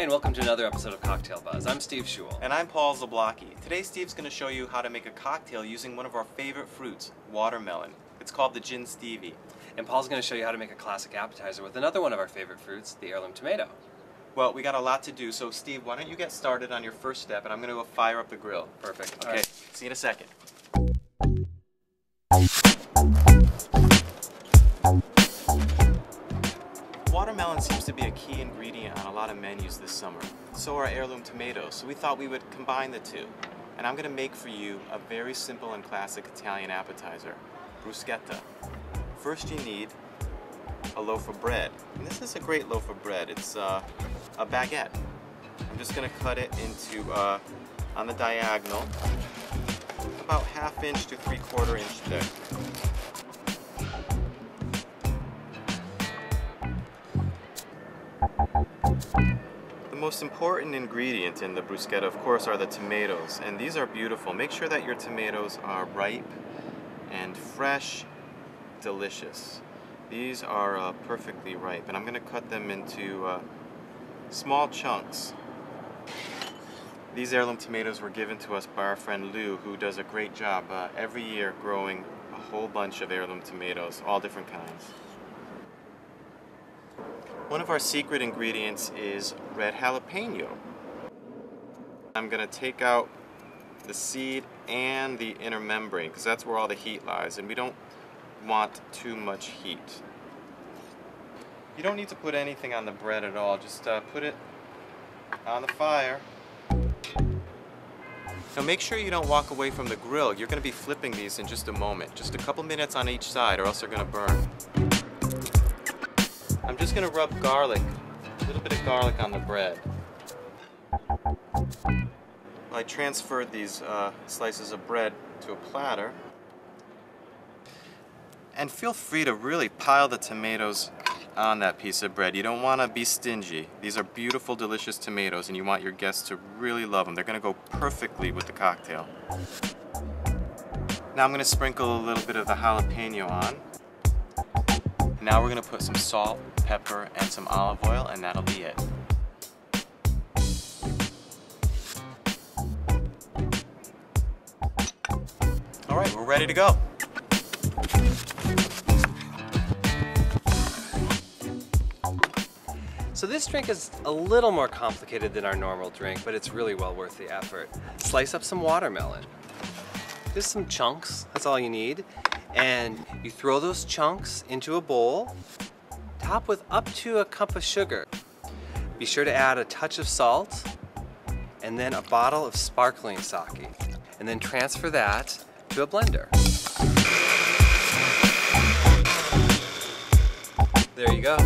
and welcome to another episode of Cocktail Buzz. I'm Steve Schewel. And I'm Paul Zablocki. Today Steve's going to show you how to make a cocktail using one of our favorite fruits, watermelon. It's called the Gin Stevie. And Paul's going to show you how to make a classic appetizer with another one of our favorite fruits, the heirloom tomato. Well, we got a lot to do, so Steve, why don't you get started on your first step, and I'm going to go fire up the grill. Perfect. Okay, All right. see you in a second. Watermelon seems to be a key ingredient on a lot of menus this summer. So are heirloom tomatoes, so we thought we would combine the two. And I'm going to make for you a very simple and classic Italian appetizer, bruschetta. First you need a loaf of bread. And this is a great loaf of bread. It's a baguette. I'm just going to cut it into, on the diagonal, about 1/2 inch to 3/4 inch thick. The most important ingredient in the bruschetta, of course, are the tomatoes, and these are beautiful. Make sure that your tomatoes are ripe and fresh, delicious. These are perfectly ripe, and I'm going to cut them into small chunks. These heirloom tomatoes were given to us by our friend Lou, who does a great job every year growing a whole bunch of heirloom tomatoes, all different kinds. One of our secret ingredients is red jalapeno. I'm going to take out the seed and the inner membrane because that's where all the heat lies, and we don't want too much heat. You don't need to put anything on the bread at all, just put it on the fire. Now make sure you don't walk away from the grill. You're going to be flipping these in just a moment. Just a couple minutes on each side or else they're going to burn. I'm just going to rub garlic, a little bit of garlic on the bread. I transferred these slices of bread to a platter. And feel free to really pile the tomatoes on that piece of bread. You don't want to be stingy. These are beautiful, delicious tomatoes, and you want your guests to really love them. They're going to go perfectly with the cocktail. Now I'm going to sprinkle a little bit of the jalapeno on. Now we're going to put some salt, pepper, and some olive oil, and that'll be it. All right, we're ready to go. So this drink is a little more complicated than our normal drink, but it's really well worth the effort. Slice up some watermelon. Just some chunks, that's all you need. And you throw those chunks into a bowl, top with up to a cup of sugar. Be sure to add a touch of salt, and then a bottle of sparkling sake. And then transfer that to a blender. There you go.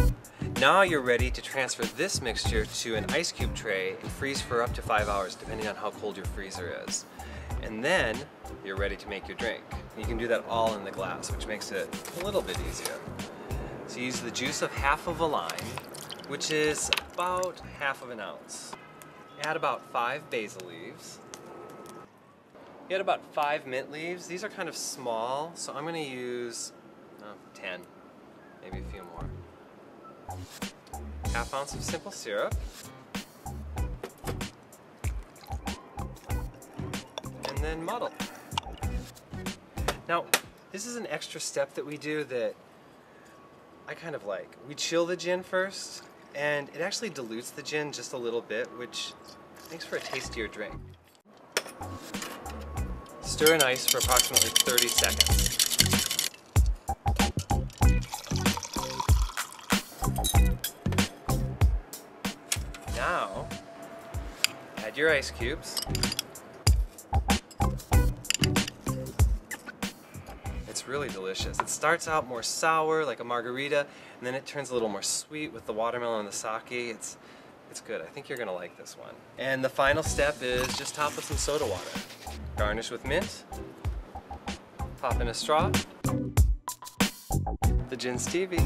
Now you're ready to transfer this mixture to an ice cube tray and freeze for up to 5 hours, depending on how cold your freezer is. And then you're ready to make your drink. You can do that all in the glass, which makes it a little bit easier. So use the juice of 1/2 of a lime, which is about 1/2 ounce. Add about 5 basil leaves. You add about 5 mint leaves. These are kind of small, so I'm going to use 10, maybe a few more. 1/2 ounce of simple syrup. And then muddle. Now, this is an extra step that we do that I kind of like. We chill the gin first, and it actually dilutes the gin just a little bit, which makes for a tastier drink. Stir in ice for approximately 30 seconds. Now, add your ice cubes. It's really delicious. It starts out more sour, like a margarita, and then it turns a little more sweet with the watermelon and the sake. It's good. I think you're gonna like this one. And the final step is just top with some soda water. Garnish with mint. Pop in a straw. The Gin Stevie.